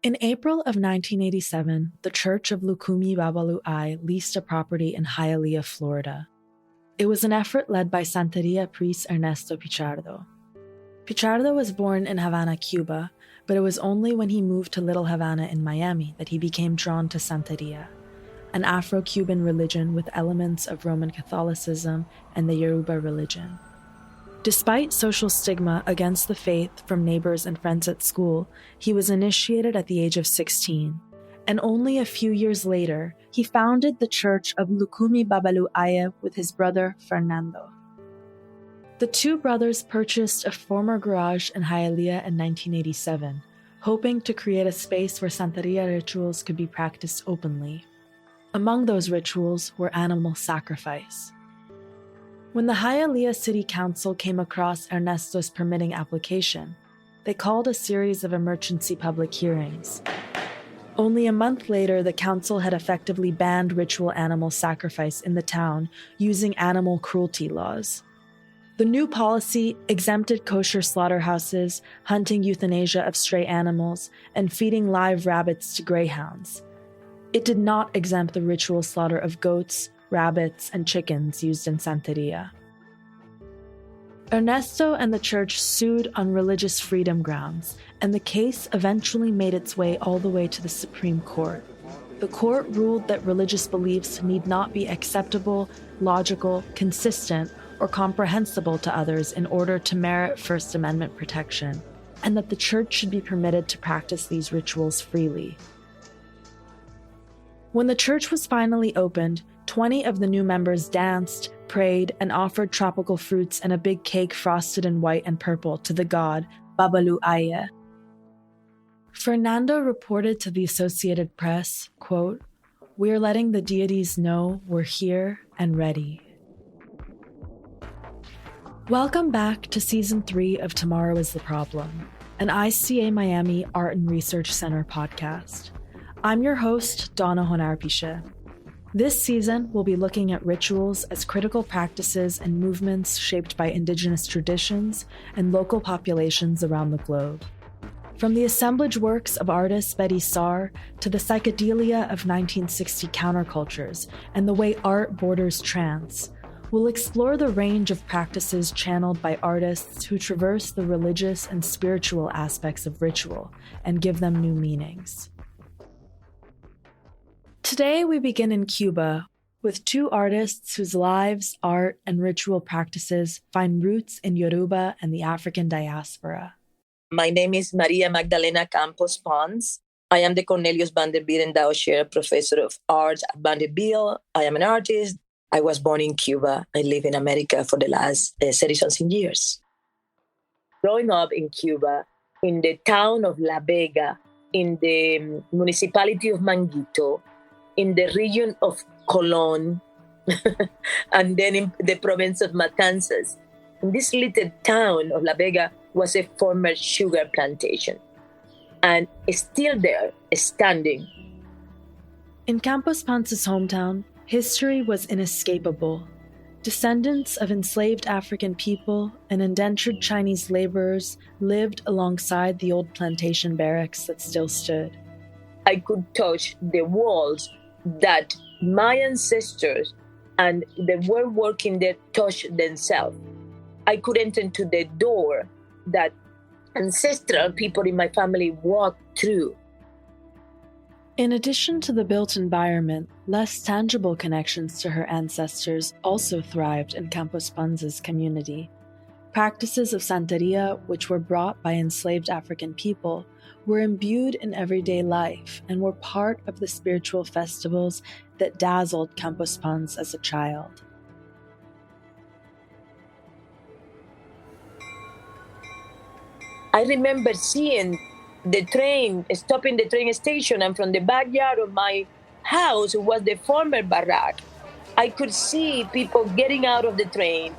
In April of 1987, the Church of Lukumi Babalu'ai leased a property in Hialeah, Florida. It was an effort led by Santeria priest Ernesto Pichardo. Pichardo was born in Havana, Cuba, but it was only when he moved to Little Havana in Miami that he became drawn to Santeria, an Afro-Cuban religion with elements of Roman Catholicism and the Yoruba religion. Despite social stigma against the faith from neighbors and friends at school, he was initiated at the age of 16, and only a few years later, he founded the Church of Lukumi Babalu'ai with his brother Fernando. The two brothers purchased a former garage in Hialeah in 1987, hoping to create a space where Santeria rituals could be practiced openly. Among those rituals were animal sacrifice. When the Hialeah City Council came across Ernesto's permitting application, they called a series of emergency public hearings. Only a month later, the council had effectively banned ritual animal sacrifice in the town using animal cruelty laws. The new policy exempted kosher slaughterhouses, hunting euthanasia of stray animals, and feeding live rabbits to greyhounds. It did not exempt the ritual slaughter of goats, rabbits, and chickens used in Santeria. Ernesto and the church sued on religious freedom grounds, and the case eventually made its way all the way to the Supreme Court. The court ruled that religious beliefs need not be acceptable, logical, consistent, or comprehensible to others in order to merit First Amendment protection, and that the church should be permitted to practice these rituals freely. When the church was finally opened, 20 of the new members danced, prayed, and offered tropical fruits and a big cake frosted in white and purple to the god Babalu'ai. Fernando reported to the Associated Press, quote, "We are letting the deities know we're here and ready." Welcome back to Season 3 of Tomorrow is the Problem, an ICA Miami Art and Research Center podcast. I'm your host, Donna Honarpische. This season, we'll be looking at rituals as critical practices and movements shaped by indigenous traditions and local populations around the globe. From the assemblage works of artist Betty Saar to the psychedelia of 1960 countercultures and the way art borders trance, we'll explore the range of practices channeled by artists who traverse the religious and spiritual aspects of ritual and give them new meanings. Today, we begin in Cuba with two artists whose lives, art, and ritual practices find roots in Yoruba and the African diaspora. My name is Maria Magdalena Campos Pons. I am the Cornelius Vanderbilt Endowed Chair Professor of Arts at Vanderbilt. I am an artist. I was born in Cuba. I live in America for the last 30-something years. Growing up in Cuba, in the town of La Vega, in the municipality of Manguito, in the region of Colón, and then in the province of Matanzas. In this little town of La Vega was a former sugar plantation, and it's still there, standing. In Campos Pons' hometown, history was inescapable. Descendants of enslaved African people and indentured Chinese laborers lived alongside the old plantation barracks that still stood. I could touch the walls that my ancestors and they were working there touched themselves. I could enter into the door that ancestral people in my family walked through. In addition to the built environment, less tangible connections to her ancestors also thrived in Campos Pons' community. Practices of Santeria, which were brought by enslaved African people, were imbued in everyday life and were part of the spiritual festivals that dazzled Campos Pons as a child. I remember seeing the train, stopping the train station, and from the backyard of my house, it was the former barrack, I could see people getting out of the train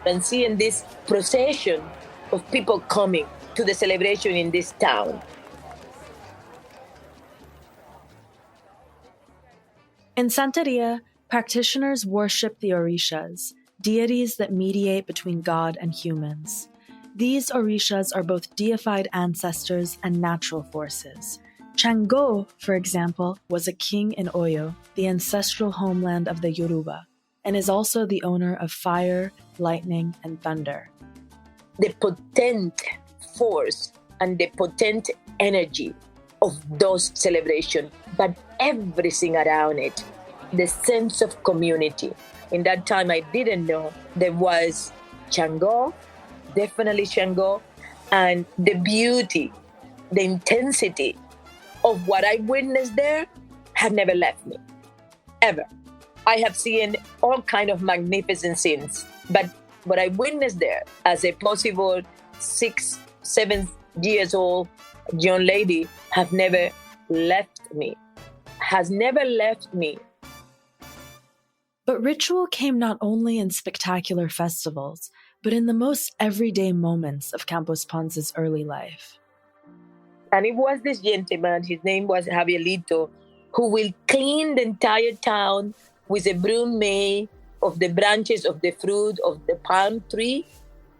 and seeing this procession of people coming to the celebration in this town. In Santeria, practitioners worship the Orishas, deities that mediate between God and humans. These Orishas are both deified ancestors and natural forces. Chango, for example, was a king in Oyo, the ancestral homeland of the Yoruba, and is also the owner of fire, lightning, and thunder. The potent force and the potent energy of those celebrations, but everything around it, the sense of community. In that time, I didn't know there was Chango, definitely Chango, and the beauty, the intensity of what I witnessed there have never left me, ever. I have seen all kind of magnificent scenes, but what I witnessed there as a possible 6, 7 years old young lady have never left me, has never left me. But ritual came not only in spectacular festivals, but in the most everyday moments of Campos Ponce's early life. And it was this gentleman, his name was Javierito, who will clean the entire town with a broom made of the branches of the fruit of the palm tree.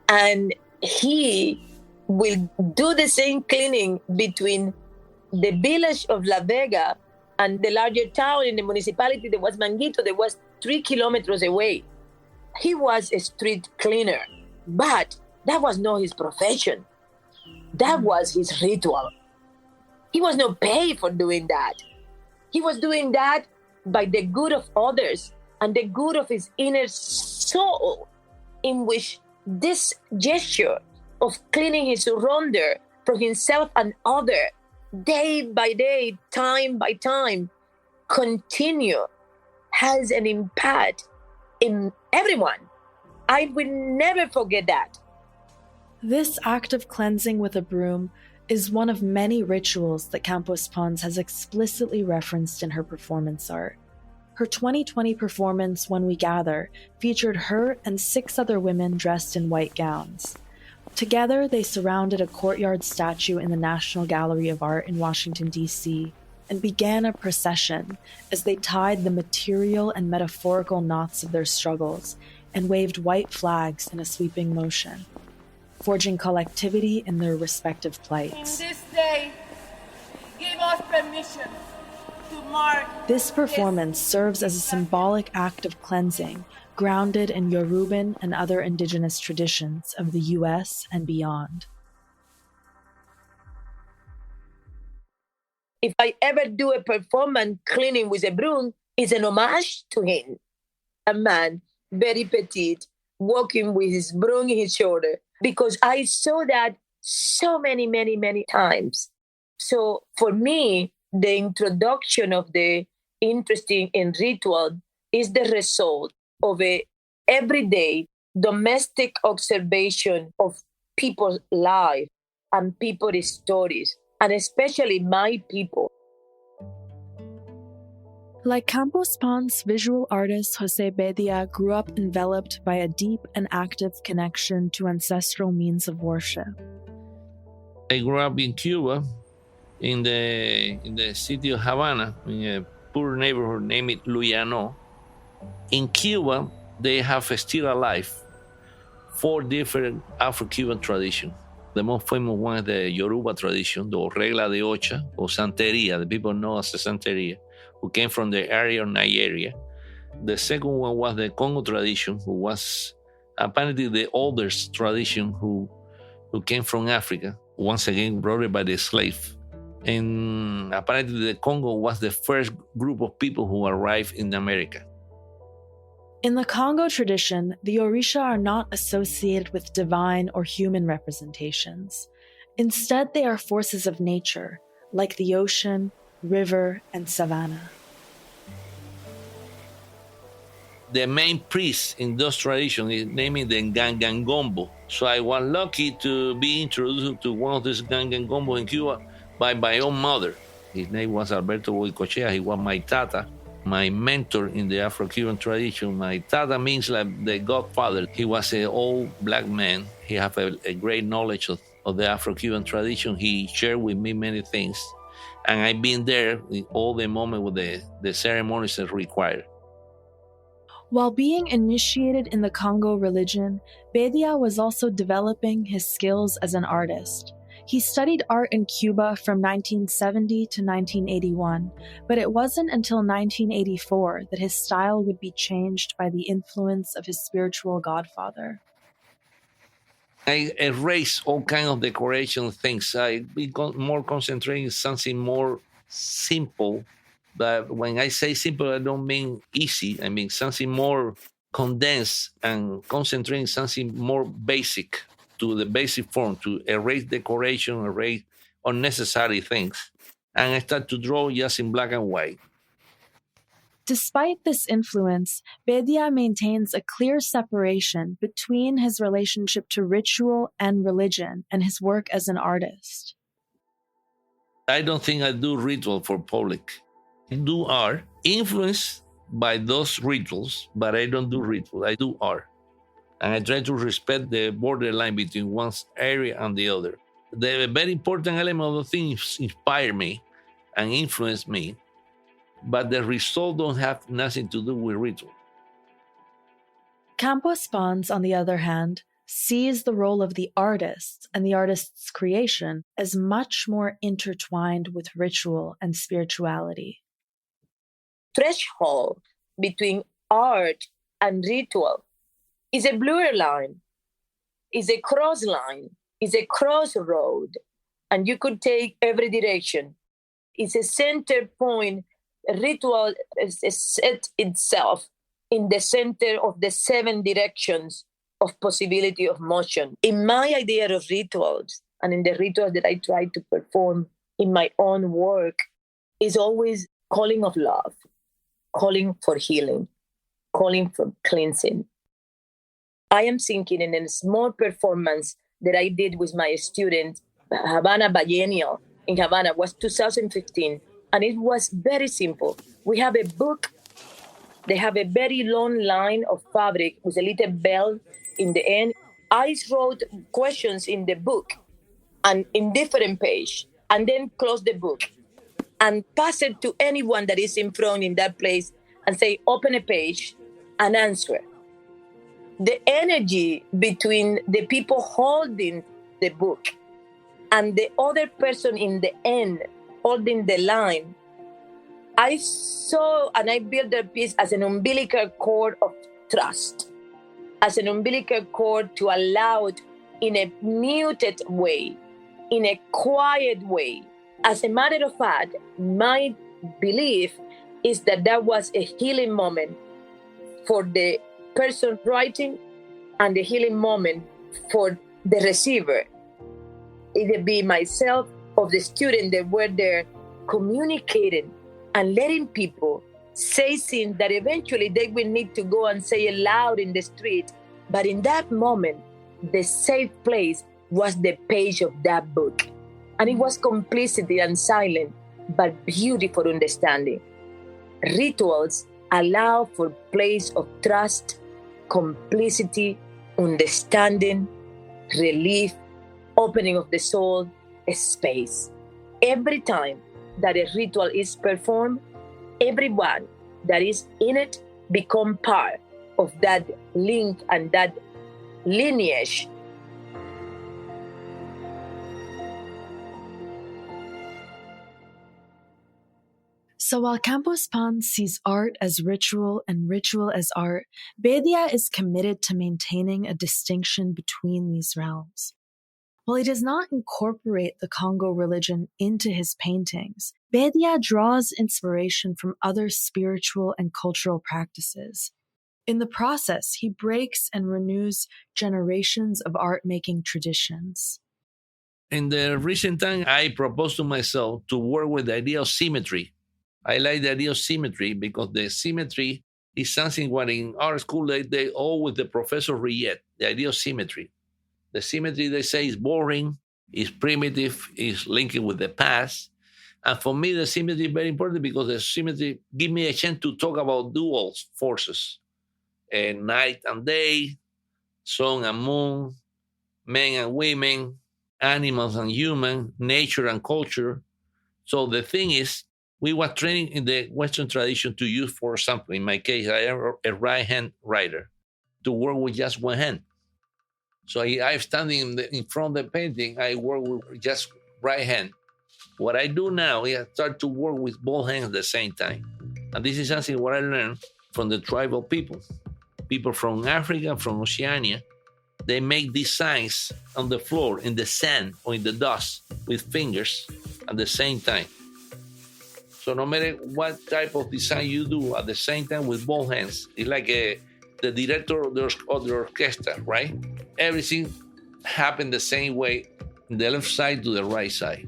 And he will do the same cleaning between the village of La Vega and the larger town in the municipality that was Manguito, that was 3 kilometers away. He was a street cleaner, but that was not his profession. That was his ritual. He was not paid for doing that. He was doing that by the good of others and the good of his inner soul, in which this gesture of cleaning his surrender for himself and other, day by day, time by time, continue, has an impact in everyone. I will never forget that. This act of cleansing with a broom is one of many rituals that Campos Ponce has explicitly referenced in her performance art. Her 2020 performance, When We Gather, featured her and 6 other women dressed in white gowns. Together, they surrounded a courtyard statue in the National Gallery of Art in Washington, D.C., and began a procession as they tied the material and metaphorical knots of their struggles and waved white flags in a sweeping motion, forging collectivity in their respective plights. In this day, give us permission to mark. This performance serves as a symbolic act of cleansing, grounded in Yoruban and other indigenous traditions of the U.S. and beyond. If I ever do a performance cleaning with a broom, it's an homage to him. A man, very petite, walking with his broom in his shoulder, because I saw that so many times. So for me, the introduction of the interesting in ritual is the result of a everyday domestic observation of people's life and people's stories, and especially my people. Like Campos Ponce, visual artist Jose Bedia grew up enveloped by a deep and active connection to ancestral means of worship. I grew up in Cuba, in the city of Havana, in a poor neighborhood named Luyano. In Cuba, they have still alive 4 different Afro-Cuban traditions. The most famous one is the Yoruba tradition, the Regla de Ocha, or Santeria, the people know as the Santeria, who came from the area of Nigeria. The second one was the Kongo tradition, who was apparently the oldest tradition who came from Africa, once again brought by the slave. And apparently the Kongo was the first group of people who arrived in America. In the Kongo tradition, the Orishas are not associated with divine or human representations. Instead, they are forces of nature, like the ocean, river, and savanna. The main priest in those traditions is named the Ngangangombo. So I was lucky to be introduced to one of these Ngangangombo in Cuba by my own mother. His name was Alberto Boicochea. He was my tata, my mentor in the Afro-Cuban tradition. My tata means like the godfather. He was an old black man. He had a great knowledge of the Afro-Cuban tradition. He shared with me many things. And I've been there in all the moment with the ceremonies that required. While being initiated in the Kongo religion, Bedia was also developing his skills as an artist. He studied art in Cuba from 1970 to 1981, but it wasn't until 1984 that his style would be changed by the influence of his spiritual godfather. I erase all kind of decoration things. I be more concentrating something more simple. But when I say simple, I don't mean easy. I mean something more condensed and concentrating something more basic to the basic form, to erase decoration, erase unnecessary things. And I start to draw just in black and white. Despite this influence, Bedia maintains a clear separation between his relationship to ritual and religion and his work as an artist. I don't think I do ritual for public. I do art, influenced by those rituals, but I don't do ritual. I do art. And I try to respect the borderline between one area and the other. The very important element of the things inspire me and influence me, but the result don't have nothing to do with ritual. Campos Pons, on the other hand, sees the role of the artist and the artist's creation as much more intertwined with ritual and spirituality. Threshold between art and ritual is a blur line, is a cross line, is a crossroad, and you could take every direction. It's a center point. A ritual is set itself in the center of the 7 directions of possibility of motion. In my idea of rituals, and in the rituals that I try to perform in my own work, is always calling of love, calling for healing, calling for cleansing. I am thinking in a small performance that I did with my student, Havana Biennial in Havana, was 2015. And it was very simple. We have a book. They have a very long line of fabric with a little bell in the end. I wrote questions in the book and in different page, and then close the book and pass it to anyone that is in front in that place and say, open a page and answer. The energy between the people holding the book and the other person in the end holding the line, I saw and I built the piece as an umbilical cord of trust, as an umbilical cord to allow it in a muted way, in a quiet way. As a matter of fact, my belief is that that was a healing moment for the person writing and the healing moment for the receiver. Either be myself or the student that were there communicating and letting people say things that eventually they will need to go and say aloud in the street. But in that moment, the safe place was the page of that book. And it was complicity and silent, but beautiful understanding. Rituals allow for place of trust, complicity, understanding, relief, opening of the soul, a space. Every time that a ritual is performed, everyone that is in it become part of that link and that lineage. So while Campos Pons sees art as ritual and ritual as art, Bedia is committed to maintaining a distinction between these realms. While he does not incorporate the Kongo religion into his paintings, Bedia draws inspiration from other spiritual and cultural practices. In the process, he breaks and renews generations of art-making traditions. In the recent time, I proposed to myself to work with the idea of symmetry. I like the idea of symmetry because the symmetry is something what in our school they always the professor reject, the idea of symmetry. The symmetry, they say, is boring, is primitive, is linking with the past. And for me, the symmetry is very important because the symmetry gives me a chance to talk about dual forces, night and day, sun and moon, men and women, animals and human, nature and culture. So the thing is, we were training in the Western tradition to use, for example, in my case, I am a right-hand writer, to work with just one hand. So I'm standing in front of the painting. I work with just right hand. What I do now is I start to work with both hands at the same time. And this is something what I learned from the tribal people. People from Africa, from Oceania, they make designs on the floor, in the sand, or in the dust with fingers at the same time. So no matter what type of design you do at the same time with both hands, it's like the director of the orchestra, right? Everything happened the same way, the left side to the right side.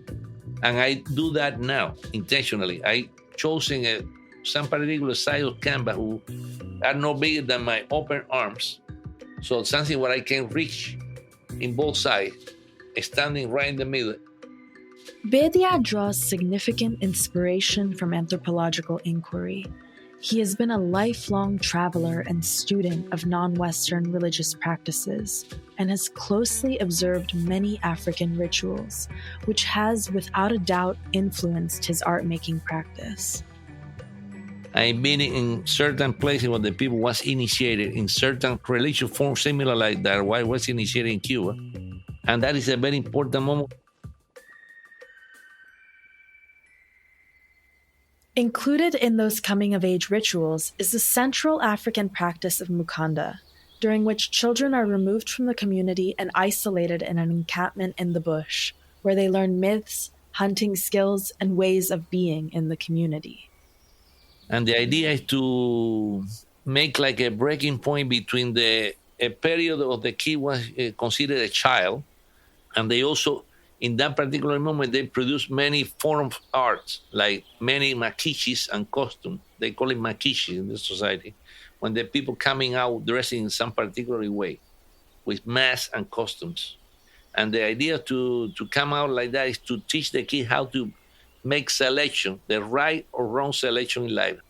And I do that now intentionally. I chosen some particular size of canvas who are no bigger than my open arms. So something where I can reach in both sides, standing right in the middle. Bedia draws significant inspiration from anthropological inquiry. He has been a lifelong traveler and student of non-Western religious practices and has closely observed many African rituals, which has without a doubt influenced his art-making practice. I've been in certain places where the people was initiated in certain religious forms similar like that, why I was initiated in Cuba. And that is a very important moment. Included in those coming-of-age rituals is the Central African practice of mukanda, during which children are removed from the community and isolated in an encampment in the bush, where they learn myths, hunting skills, and ways of being in the community. And the idea is to make like a breaking point between a period of the kid was considered a child, and they also, in that particular moment, they produce many forms of art, like many makishis and costumes. They call it makishi in the society, when the people coming out dressing in some particular way, with masks and costumes. And the idea to come out like that is to teach the kid how to make selection, the right or wrong selection in life.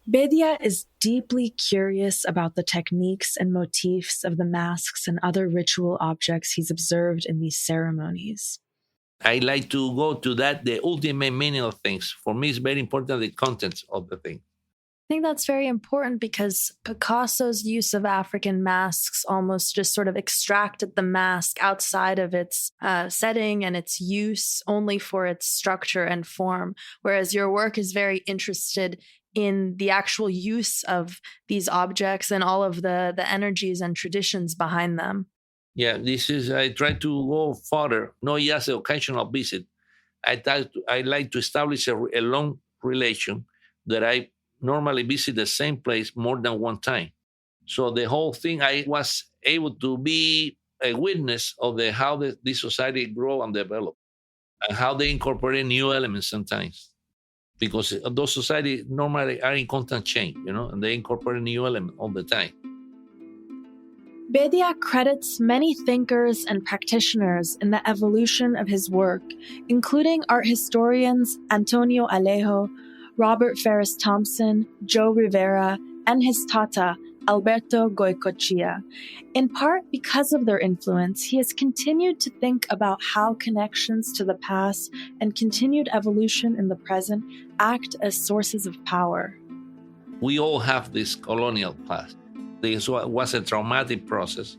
Bedia is deeply curious about the techniques and motifs of the masks and other ritual objects he's observed in these ceremonies. I like to go to that, the ultimate meaning of things. For me, it's very important, the content of the thing. I think that's very important because Picasso's use of African masks almost just sort of extracted the mask outside of its setting and its use only for its structure and form, whereas your work is very interested in the actual use of these objects and all of the energies and traditions behind them. Yeah, I try to go further, not just an occasional visit. I like to establish a long relation that I normally visit the same place more than one time. So the whole thing, I was able to be a witness of how this society grow and develop and how they incorporate new elements sometimes. Because those societies normally are in constant change, and they incorporate new elements all the time. Bedia credits many thinkers and practitioners in the evolution of his work, including art historians Antonio Alejo, Robert Ferris Thompson, Joe Rivera, and his tata, Alberto Goicoechea. In part because of their influence, he has continued to think about how connections to the past and continued evolution in the present act as sources of power. We all have this colonial past. This was a traumatic process.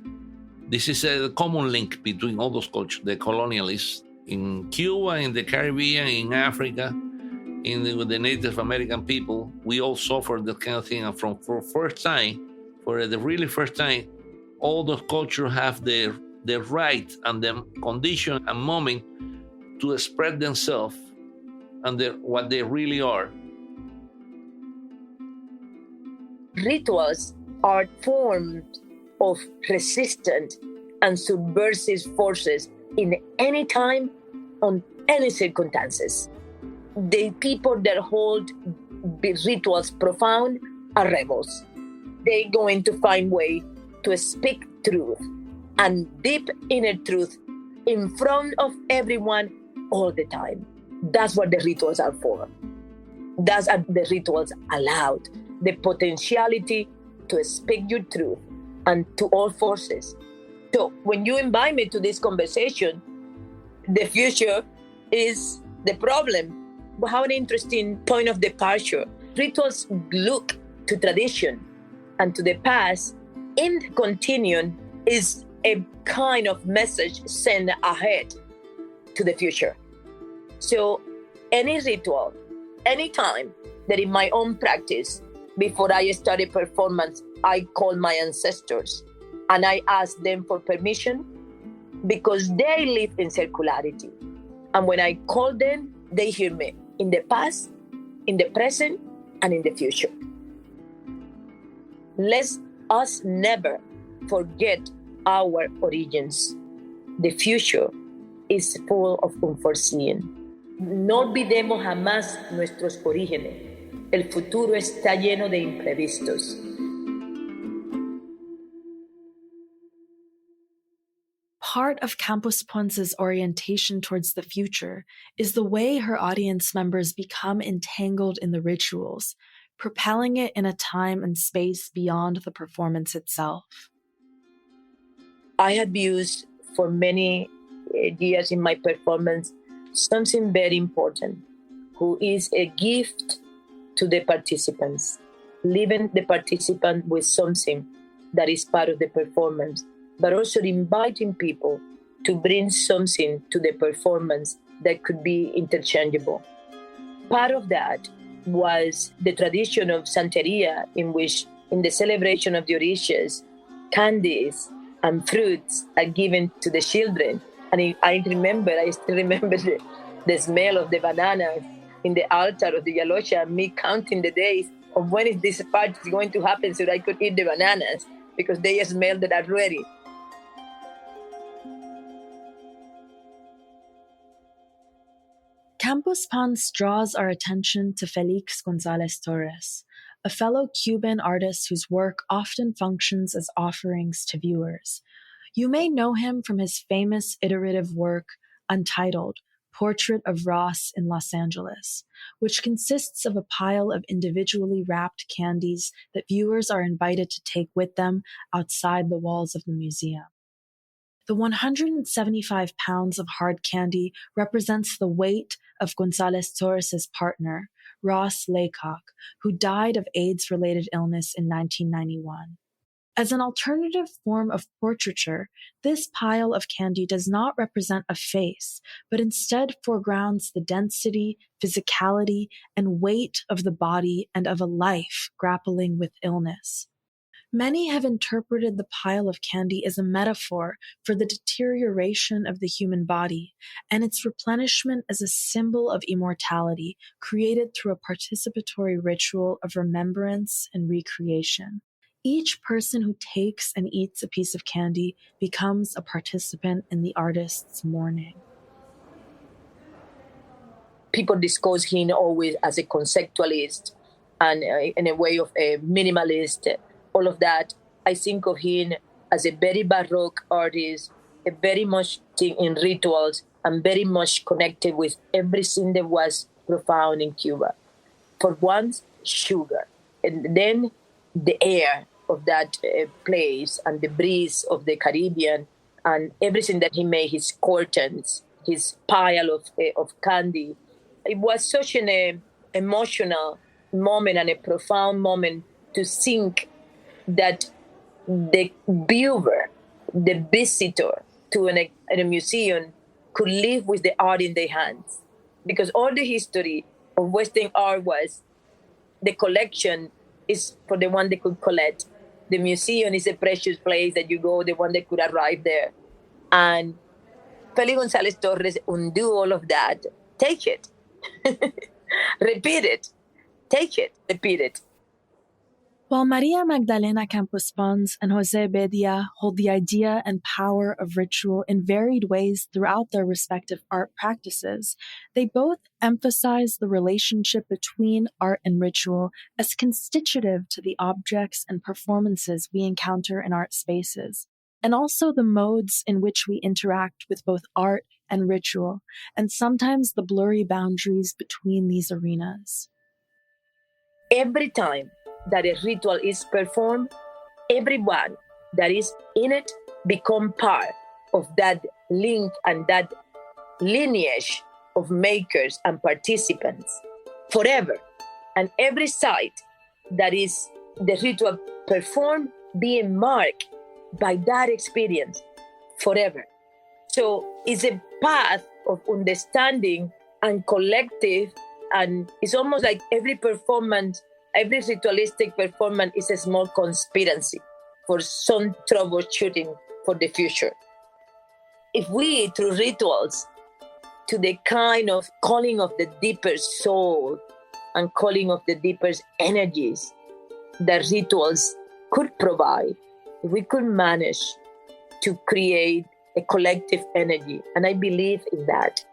This is a common link between all those cultures, the colonialists in Cuba, in the Caribbean, in Africa, with the Native American people. We all suffered that kind of thing. And for the really first time, all those cultures have the right and the condition and moment to spread themselves and what they really are. Rituals are forms of resistant and subversive forces in any time, on any circumstances. The people that hold rituals profound are rebels. They're going to find way to speak truth and deep inner truth in front of everyone all the time. That's what the rituals are for. That's what the rituals allowed. The potentiality to speak your truth and to all forces. So when you invite me to this conversation, the future is the problem. But how an interesting point of departure. Rituals look to tradition and to the past in the continuum is a kind of message sent ahead to the future. So any ritual, any time that in my own practice, before I started performance, I call my ancestors and I ask them for permission because they live in circularity. And when I call them, they hear me in the past, in the present, and in the future. Let us never forget our origins. The future is full of unforeseen. No olvidemos jamás nuestros orígenes. El futuro está lleno de imprevistos. Part of Campus Ponce's orientation towards the future is the way her audience members become entangled in the rituals, propelling it in a time and space beyond the performance itself. I have used for many years in my performance something very important, who is a gift to the participants, leaving the participant with something that is part of the performance, but also inviting people to bring something to the performance that could be interchangeable. Part of that was the tradition of Santeria, in which in the celebration of the Orishas, candies and fruits are given to the children. And I still remember the smell of the bananas in the altar of the Yalosha, and me counting the days of when is this party going to happen so that I could eat the bananas because they smelled it already. Campus Ponce draws our attention to Felix González Torres, a fellow Cuban artist whose work often functions as offerings to viewers. You may know him from his famous iterative work, Untitled, Portrait of Ross in Los Angeles, which consists of a pile of individually wrapped candies that viewers are invited to take with them outside the walls of the museum. The 175 pounds of hard candy represents the weight of González Torres' partner, Ross Laycock, who died of AIDS-related illness in 1991. As an alternative form of portraiture, this pile of candy does not represent a face, but instead foregrounds the density, physicality, and weight of the body and of a life grappling with illness. Many have interpreted the pile of candy as a metaphor for the deterioration of the human body, and its replenishment as a symbol of immortality created through a participatory ritual of remembrance and recreation. Each person who takes and eats a piece of candy becomes a participant in the artist's mourning. People discuss him always as a conceptualist and in a way of a minimalist, all of that. I think of him as a very Baroque artist, a very much in rituals, and very much connected with everything that was profound in Cuba. For once, sugar, and then the air of that place and the breeze of the Caribbean and everything that he made, his curtains, his pile of candy. It was such an emotional moment and a profound moment to think that the viewer, the visitor to a museum could live with the art in their hands. Because all the history of Western art was the collection is for the one that could collect. The museum is a precious place that you go, the one that could arrive there. And Felix González Torres undo all of that. Take it. Repeat it. Take it. Repeat it. While Maria Magdalena Campos Ponce and Jose Bedia hold the idea and power of ritual in varied ways throughout their respective art practices, they both emphasize the relationship between art and ritual as constitutive to the objects and performances we encounter in art spaces, and also the modes in which we interact with both art and ritual, and sometimes the blurry boundaries between these arenas. Every time that a ritual is performed, everyone that is in it become part of that link and that lineage of makers and participants forever. And every site that is the ritual performed being marked by that experience forever. So it's a path of understanding and collective, and it's almost like every performance, every ritualistic performance is a small conspiracy for some troubleshooting for the future. If we, through rituals, to the kind of calling of the deeper soul and calling of the deeper energies that rituals could provide, if we could manage to create a collective energy, and I believe in that.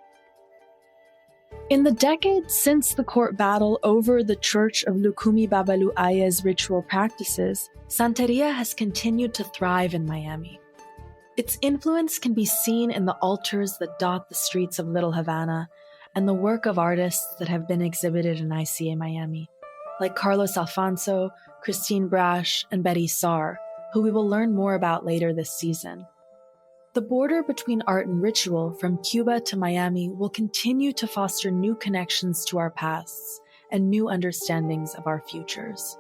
In the decades since the court battle over the Church of Lukumi Babalu Aya's ritual practices, Santeria has continued to thrive in Miami. Its influence can be seen in the altars that dot the streets of Little Havana and the work of artists that have been exhibited in ICA Miami, like Carlos Alfonso, Christine Brash, and Betty Saar, who we will learn more about later this season. The border between art and ritual from Cuba to Miami will continue to foster new connections to our pasts and new understandings of our futures.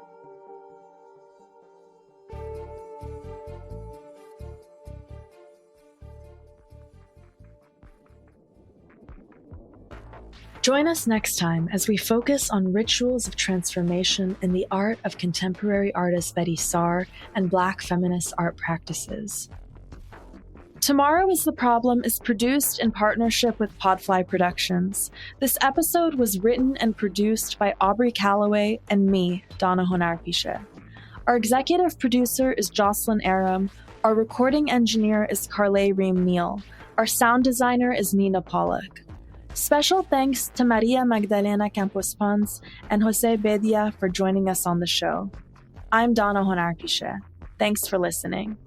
Join us next time as we focus on rituals of transformation in the art of contemporary artist Betty Saar and Black feminist art practices. Tomorrow is the Problem is produced in partnership with Podfly Productions. This episode was written and produced by Aubrey Calloway and me, Donna Honarpiche. Our executive producer is Jocelyn Aram. Our recording engineer is Carlay Ream Neal. Our sound designer is Nina Pollock. Special thanks to Maria Magdalena Campos Pons and Jose Bedia for joining us on the show. I'm Donna Honarpiche. Thanks for listening.